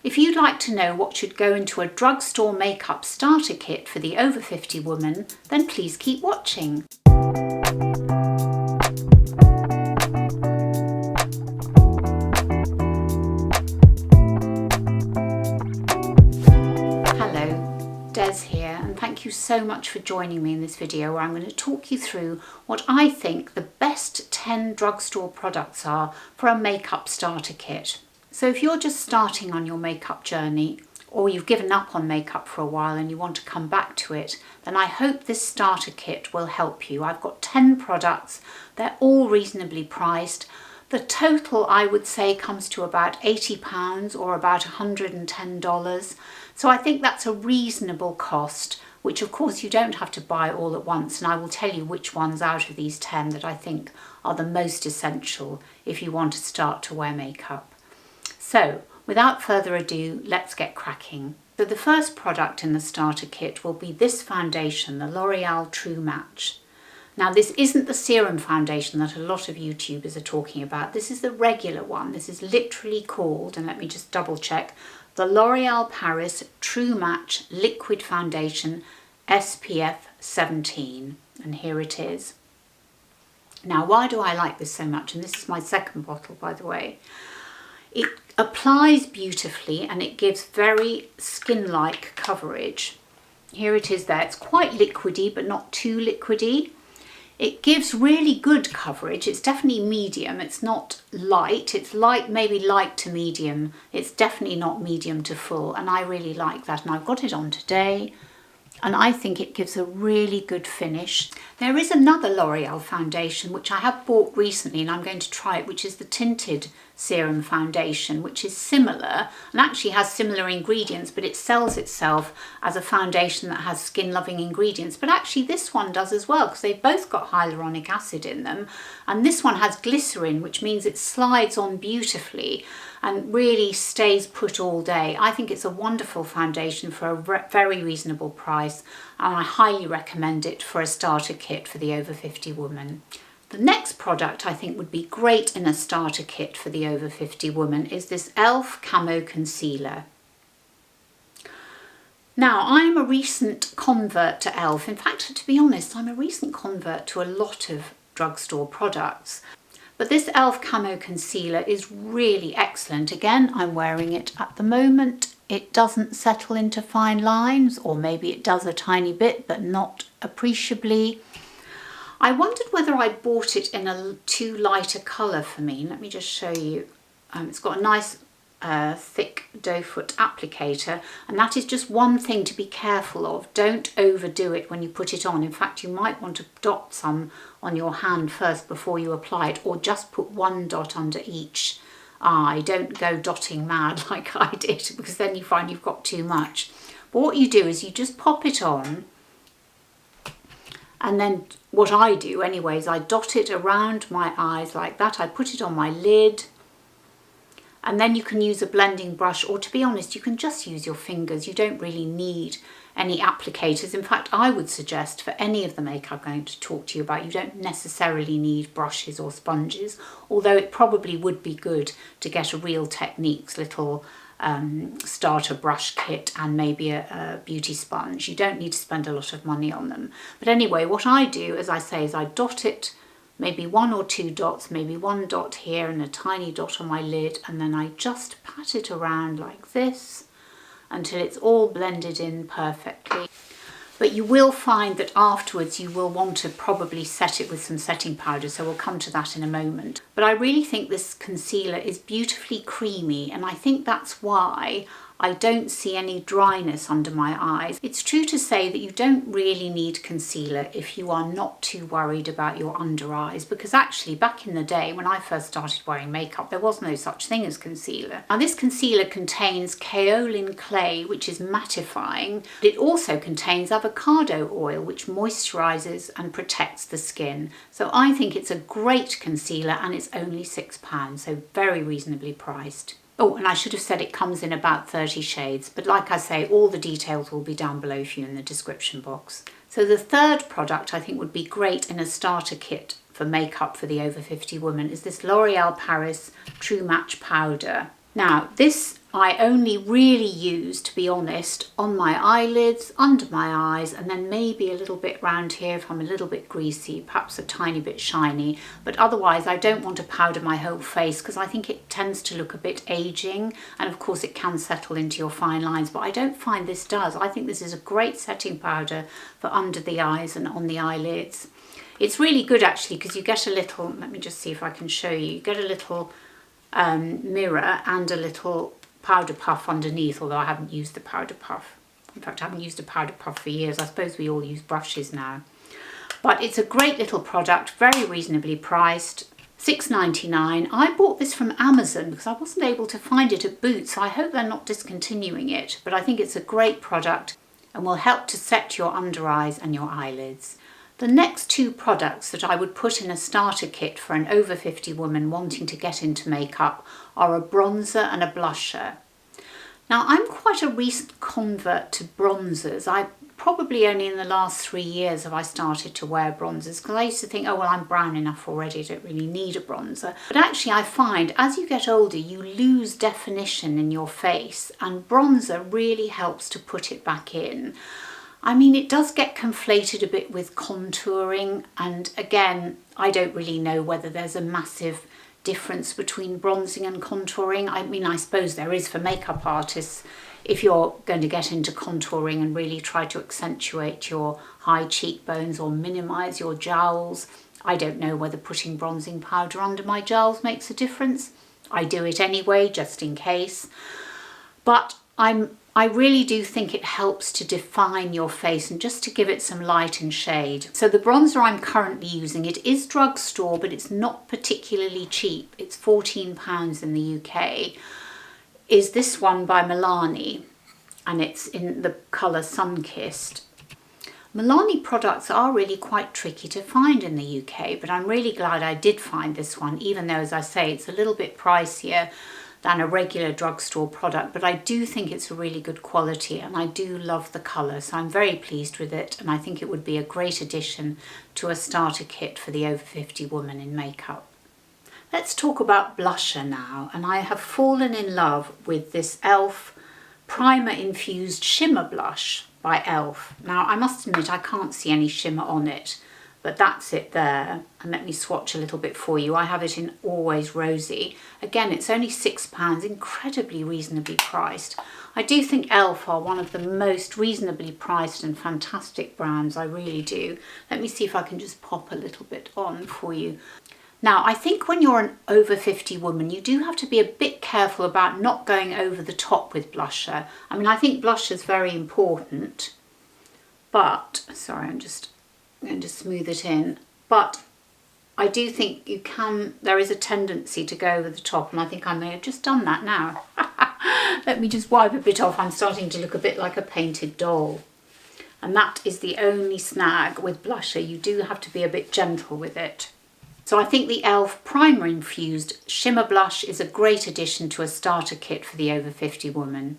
If you'd like to know what should go into a drugstore makeup starter kit for the over 50 woman, then please keep watching. Here, and thank you so much for joining me in this video where I'm going to talk you through what I think the best 10 drugstore products are for a makeup starter kit. So if you're just starting on your makeup journey, or you've given up on makeup for a while and you want to come back to it, then I hope this starter kit will help you. I've got 10 products, they're all reasonably priced. The total, I would say, comes to about £80 or about $110. So I think that's a reasonable cost, which of course you don't have to buy all at once. And I will tell you which ones out of these 10 that I think are the most essential if you want to start to wear makeup. So without further ado, let's get cracking. So the first product in the starter kit will be this foundation, the L'Oreal True Match. Now this isn't the serum foundation that a lot of YouTubers are talking about. This is the regular one. This is literally called, and let me just double check, the L'Oreal Paris True Match Liquid Foundation SPF 17. And here it is. Now why do I like this so much? And this is my second bottle, by the way. It applies beautifully and it gives very skin-like coverage. Here it is there. It's quite liquidy but not too liquidy. It gives really good coverage. It's definitely medium. It's not light. It's light, maybe light to medium. It's definitely not medium to full. And I really like that. And I've got it on today. And I think it gives a really good finish. There is another L'Oreal foundation, which I have bought recently and I'm going to try it, which is the Tinted Serum Foundation, which is similar and actually has similar ingredients, but it sells itself as a foundation that has skin-loving ingredients. But actually this one does as well, because they've both got hyaluronic acid in them. And this one has glycerin, which means it slides on beautifully and really stays put all day. I think it's a wonderful foundation for a very reasonable price, and I highly recommend it for a starter kit for the over 50 woman. The next product I think would be great in a starter kit for the over 50 woman is this e.l.f. Camo Concealer. Now, I'm a recent convert to e.l.f. In fact, to be honest, I'm a recent convert to a lot of drugstore products. But this e.l.f. Camo Concealer is really excellent. Again, I'm wearing it at the moment. It doesn't settle into fine lines, or maybe it does a tiny bit, but not appreciably. I wondered whether I bought it in a too light a colour for me. Let me just show you. It's got a nice thick doe foot applicator, and that is just one thing to be careful of. Don't overdo it when you put it on. In fact, you might want to dot some on your hand first before you apply it, or just put one dot under each eye. Don't go dotting mad like I did, because then you find you've got too much. But what you do is you just pop it on, and then what I do anyway is I dot it around my eyes like that. I put it on my lid. And then you can use a blending brush, or to be honest, you can just use your fingers. You don't really need any applicators. In fact, I would suggest for any of the makeup I'm going to talk to you about, you don't necessarily need brushes or sponges, although it probably would be good to get a Real Techniques little starter brush kit and maybe a beauty sponge. You don't need to spend a lot of money on them. But anyway, what I do, as I say, is I dot it, maybe one or two dots, maybe one dot here and a tiny dot on my lid, and then I just pat it around like this until it's all blended in perfectly. But you will find that afterwards you will want to probably set it with some setting powder, so we'll come to that in a moment. But I really think this concealer is beautifully creamy, and I think that's why I don't see any dryness under my eyes. It's true to say that you don't really need concealer if you are not too worried about your under eyes, because actually back in the day when I first started wearing makeup, there was no such thing as concealer. Now this concealer contains kaolin clay, which is mattifying. It also contains avocado oil, which moisturizes and protects the skin. So I think it's a great concealer, and it's only £6, so very reasonably priced. Oh, and I should have said it comes in about 30 shades, but like I say, all the details will be down below for you in the description box. So the third product I think would be great in a starter kit for makeup for the over 50 woman is this L'Oreal Paris True Match Powder. Now, this I only really use, to be honest, on my eyelids, under my eyes, and then maybe a little bit round here if I'm a little bit greasy, perhaps a tiny bit shiny. But otherwise I don't want to powder my whole face because I think it tends to look a bit aging, and of course it can settle into your fine lines, but I don't find this does. I think this is a great setting powder for under the eyes and on the eyelids. It's really good actually because you get a little, let me just see if I can show you, you get a little mirror and a little powder puff underneath, although I haven't used the powder puff. In fact, I haven't used a powder puff for years. I suppose we all use brushes now. But it's a great little product, very reasonably priced, $6.99. I bought this from Amazon because I wasn't able to find it at Boots, so I hope they're not discontinuing it. But I think it's a great product and will help to set your under eyes and your eyelids. The next two products that I would put in a starter kit for an over 50 woman wanting to get into makeup are a bronzer and a blusher. Now, I'm quite a recent convert to bronzers. I probably only in the last 3 years have I started to wear bronzers because I used to think, oh well, I'm brown enough already, I don't really need a bronzer. But actually I find as you get older you lose definition in your face, and bronzer really helps to put it back in. I mean, it does get conflated a bit with contouring, and again, I don't really know whether there's a massive difference between bronzing and contouring. I mean, I suppose there is for makeup artists if you're going to get into contouring and really try to accentuate your high cheekbones or minimise your jowls. I don't know whether putting bronzing powder under my jowls makes a difference. I do it anyway, just in case. But I really do think it helps to define your face and just to give it some light and shade. So the bronzer I'm currently using, it is Drugstore, but it's not particularly cheap. It's £14 in the UK. Is this one by Milani, and it's in the colour Sunkissed. Milani products are really quite tricky to find in the UK, but I'm really glad I did find this one, even though, as I say, it's a little bit pricier than a regular drugstore product, but I do think it's a really good quality and I do love the colour, so I'm very pleased with it, and I think it would be a great addition to a starter kit for the over 50 woman in makeup. Let's talk about blusher now, and I have fallen in love with this e.l.f. Primer Infused Shimmer Blush by e.l.f. Now I must admit I can't see any shimmer on it, but that's it there. And let me swatch a little bit for you. I have it in Always Rosy. Again, it's only £6, incredibly reasonably priced. I do think e.l.f. are one of the most reasonably priced and fantastic brands, I really do. Let me see if I can just pop a little bit on for you. Now, I think when you're an over 50 woman, you do have to be a bit careful about not going over the top with blusher. I mean, I think blusher is very important, but, sorry, I'm just going to smooth it in, but I do think there is a tendency to go over the top, and I think I may have just done that now. Let me just wipe a bit off. I'm starting to look a bit like a painted doll. And that is the only snag with blusher. You do have to be a bit gentle with it. So I think the e.l.f. Primer Infused Shimmer Blush is a great addition to a starter kit for the over 50 woman.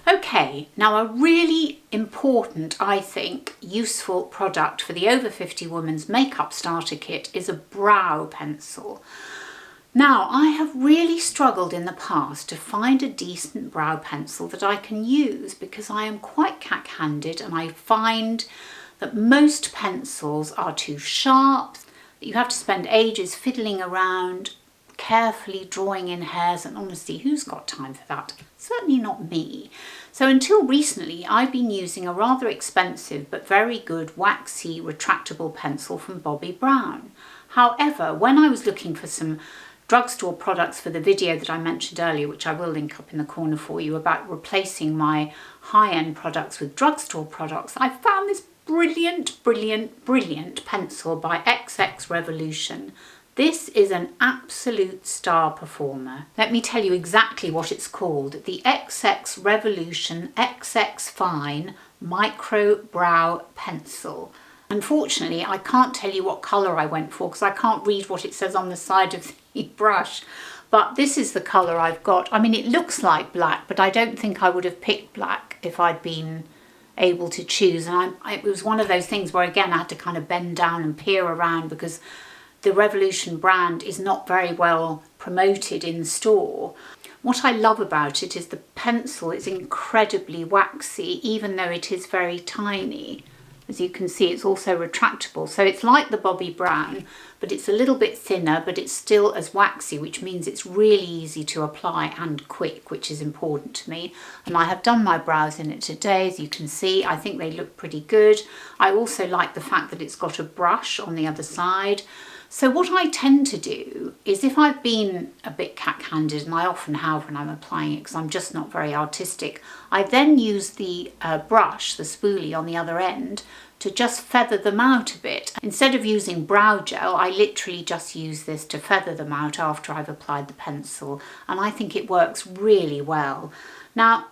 Okay, now a really important, I think, useful product for the over 50 woman's makeup starter kit is a brow pencil. Now, I have really struggled in the past to find a decent brow pencil that I can use because I am quite cack-handed, and I find that most pencils are too sharp. You have to spend ages fiddling around, carefully drawing in hairs, and honestly, who's got time for that? Certainly not me. So until recently, I've been using a rather expensive but very good waxy retractable pencil from Bobbi Brown. However, when I was looking for some drugstore products for the video that I mentioned earlier, which I will link up in the corner for you, about replacing my high-end products with drugstore products, I found this brilliant pencil by XX Revolution. This is an absolute star performer. Let me tell you exactly what it's called. The XX Revolution XXfine Micro Brow Pencil. Unfortunately, I can't tell you what colour I went for because I can't read what it says on the side of the brush. But this is the colour I've got. I mean, it looks like black, but I don't think I would have picked black if I'd been able to choose. And it was one of those things where, again, I had to kind of bend down and peer around because the Revolution brand is not very well promoted in store. What I love about it is the pencil is incredibly waxy, even though it is very tiny. As you can see, it's also retractable. So it's like the Bobbi Brown, but it's a little bit thinner, but it's still as waxy, which means it's really easy to apply and quick, which is important to me. And I have done my brows in it today, as you can see. I think they look pretty good. I also like the fact that it's got a brush on the other side. So what I tend to do is, if I've been a bit cack-handed, and I often have when I'm applying it because I'm just not very artistic, I then use the brush, the spoolie on the other end, to just feather them out a bit. Instead of using brow gel, I literally just use this to feather them out after I've applied the pencil, and I think it works really well. Now,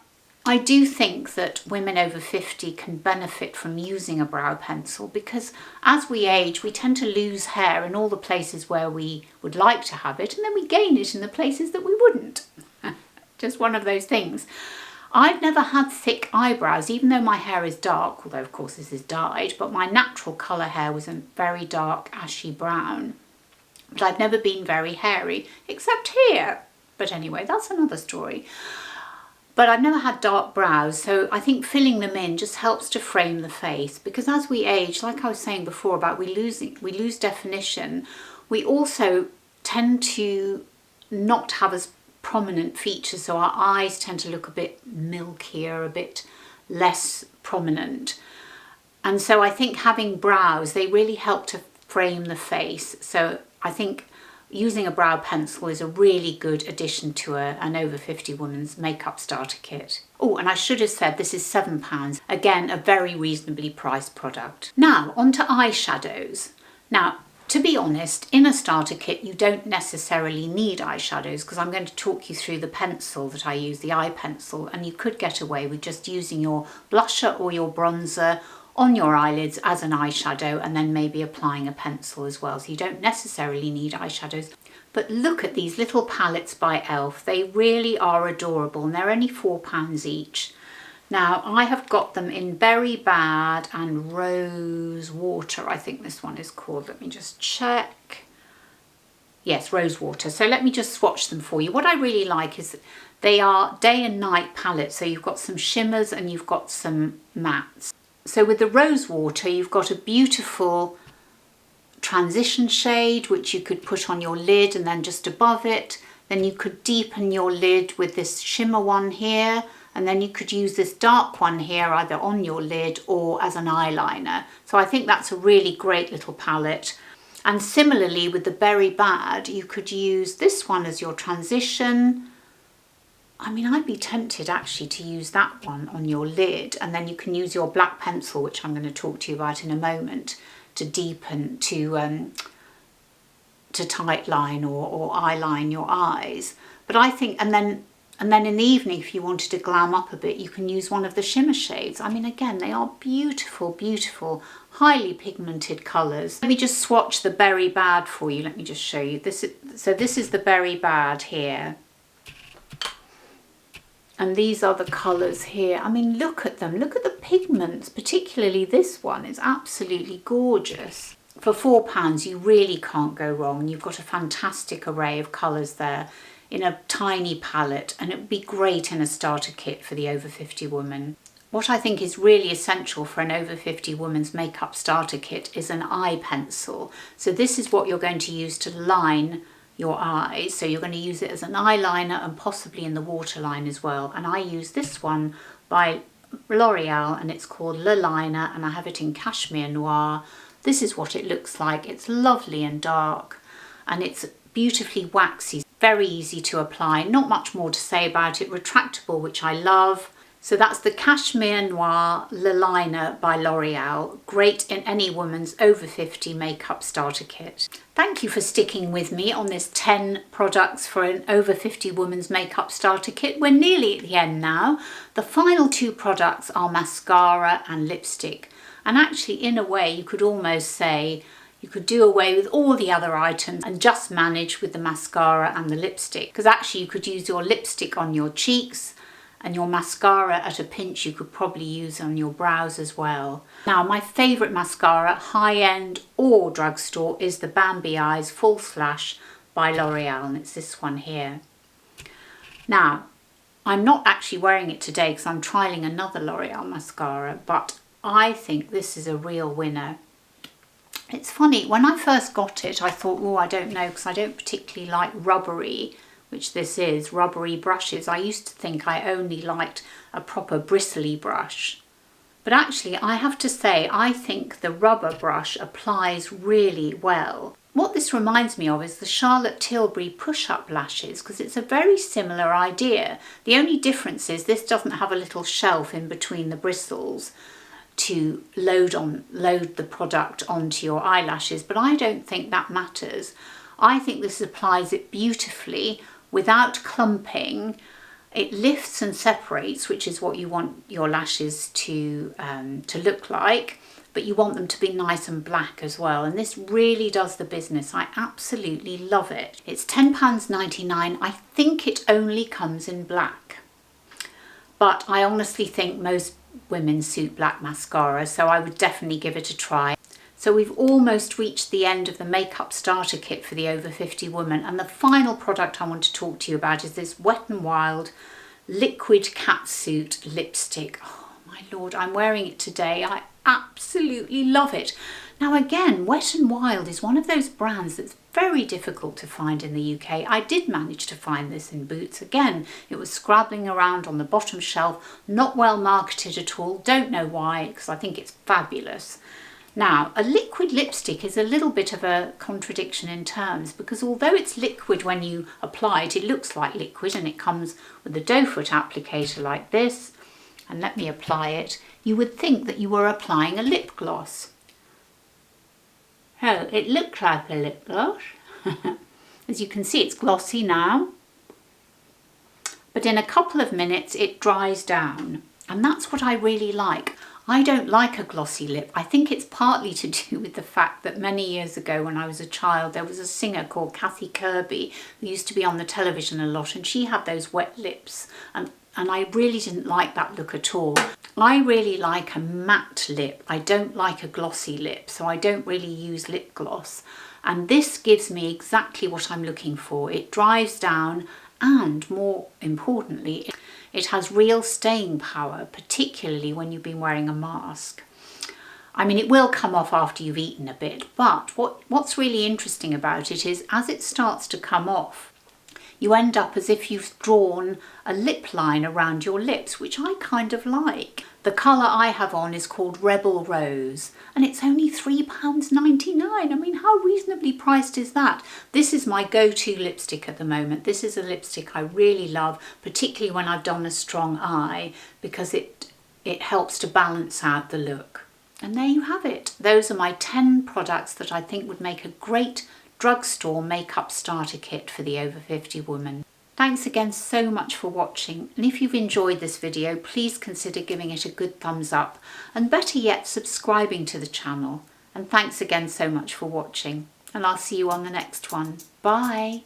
I do think that women over 50 can benefit from using a brow pencil, because as we age, we tend to lose hair in all the places where we would like to have it, and then we gain it in the places that we wouldn't. Just one of those things. I've never had thick eyebrows, even though my hair is dark, although of course this is dyed, but my natural colour hair was a very dark ashy brown. But I've never been very hairy, except here. But anyway, that's another story. But I've never had dark brows, so I think filling them in just helps to frame the face, because as we age, like I was saying before about we lose definition, we also tend to not have as prominent features, so our eyes tend to look a bit milkier, a bit less prominent. And so I think having brows, they really help to frame the face. So I think using a brow pencil is a really good addition to an over 50 woman's makeup starter kit. Oh, and I should have said this is £7. Again, a very reasonably priced product. Now, on to eyeshadows. Now, to be honest, in a starter kit, you don't necessarily need eyeshadows, because I'm going to talk you through the pencil that I use, the eye pencil, and you could get away with just using your blusher or your bronzer on your eyelids as an eyeshadow, and then maybe applying a pencil as well. So you don't necessarily need eyeshadows. But look at these little palettes by e.l.f. They really are adorable, and they're only £4 each. Now, I have got them in Berry Bad and Rose Water, I think this one is called. Let me just check. Yes, Rose Water. So let me just swatch them for you. What I really like is they are day and night palettes. So you've got some shimmers and you've got some mattes. So with the Rose Water, you've got a beautiful transition shade, which you could put on your lid and then just above it. Then you could deepen your lid with this shimmer one here. And then you could use this dark one here either on your lid or as an eyeliner. So I think that's a really great little palette. And similarly with the Berry Bad, you could use this one as your transition. I mean, I'd be tempted actually to use that one on your lid, and then you can use your black pencil, which I'm going to talk to you about in a moment, to deepen, to tight line or eyeline your eyes. But I think, and then in the evening, if you wanted to glam up a bit, you can use one of the shimmer shades. I mean, again, they are beautiful, beautiful, highly pigmented colours. Let me just swatch the Berry Bad for you. Let me just show you. This is the Berry Bad here. And these are the colours here. I mean, look at them. Look at the pigments, particularly this one. It's absolutely gorgeous. For £4, you really can't go wrong. You've got a fantastic array of colours there in a tiny palette, and it would be great in a starter kit for the over 50 woman. What I think is really essential for an over 50 woman's makeup starter kit is an eye pencil. So this is what you're going to use to line your eyes. So you're going to use it as an eyeliner and possibly in the waterline as well. And I use this one by L'Oreal, and it's called Eyeliner, and I have it in Cashmere Noir. This is what it looks like. It's lovely and dark, and it's beautifully waxy, very easy to apply. Not much more to say about it. Retractable, which I love. So that's the Cashmere Noir Eyeliner by L'Oreal. Great in any woman's over 50 makeup starter kit. Thank you for sticking with me on this 10 products for an over 50 woman's makeup starter kit. We're nearly at the end now. The final two products are mascara and lipstick. And actually, in a way, you could almost say you could do away with all the other items and just manage with the mascara and the lipstick. Because actually you could use your lipstick on your cheeks, and your mascara at a pinch you could probably use on your brows as well. Now, my favourite mascara, high-end or drugstore, is the Bambi Eyes False Lash by L'Oreal, and it's this one here. Now, I'm not actually wearing it today because I'm trialling another L'Oreal mascara, but I think this is a real winner. It's funny, when I first got it, I thought, oh, I don't know, because I don't particularly like rubbery, which this is, rubbery brushes. I used to think I only liked a proper bristly brush. But actually, I have to say, I think the rubber brush applies really well. What this reminds me of is the Charlotte Tilbury push-up lashes, because it's a very similar idea. The only difference is this doesn't have a little shelf in between the bristles to load the product onto your eyelashes, but I don't think that matters. I think this applies it beautifully without clumping. It lifts and separates, which is what you want your lashes to look like, but you want them to be nice and black as well. And this really does the business. I absolutely love it. It's £10.99. I think it only comes in black, but I honestly think most women suit black mascara, so I would definitely give it a try. So we've almost reached the end of the makeup starter kit for the over 50 woman, and the final product I want to talk to you about is this Wet n Wild Liquid Catsuit lipstick. Oh my lord, I'm wearing it today. I absolutely love it. Now again, Wet n Wild is one of those brands that's very difficult to find in the UK. I did manage to find this in Boots. Again, it was scrabbling around on the bottom shelf, not well marketed at all. Don't know why, because I think it's fabulous. Now, a liquid lipstick is a little bit of a contradiction in terms, because although it's liquid when you apply it, it looks like liquid, and it comes with a doe foot applicator like this. And let me apply it. You would think that you were applying a lip gloss. Oh, it looked like a lip gloss. As you can see, it's glossy now. But in a couple of minutes, it dries down. And that's what I really like. I don't like a glossy lip. I think it's partly to do with the fact that many years ago when I was a child, there was a singer called Kathy Kirby who used to be on the television a lot, and she had those wet lips, and I really didn't like that look at all. I really like a matte lip. I don't like a glossy lip, so I don't really use lip gloss. And this gives me exactly what I'm looking for. It dries down, and more importantly, it has real staying power, particularly when you've been wearing a mask. I mean, it will come off after you've eaten a bit, but what's really interesting about it is as it starts to come off, you end up as if you've drawn a lip line around your lips, which I kind of like. The colour I have on is called Rebel Rose, and it's only £3.99. I mean, how reasonably priced is that? This is my go-to lipstick at the moment. This is a lipstick I really love, particularly when I've done a strong eye, because it helps to balance out the look. And there you have it. Those are my 10 products that I think would make a great drugstore makeup starter kit for the over 50 woman. Thanks again so much for watching, and if you've enjoyed this video, please consider giving it a good thumbs up, and better yet, subscribing to the channel. And thanks again so much for watching, and I'll see you on the next one. Bye!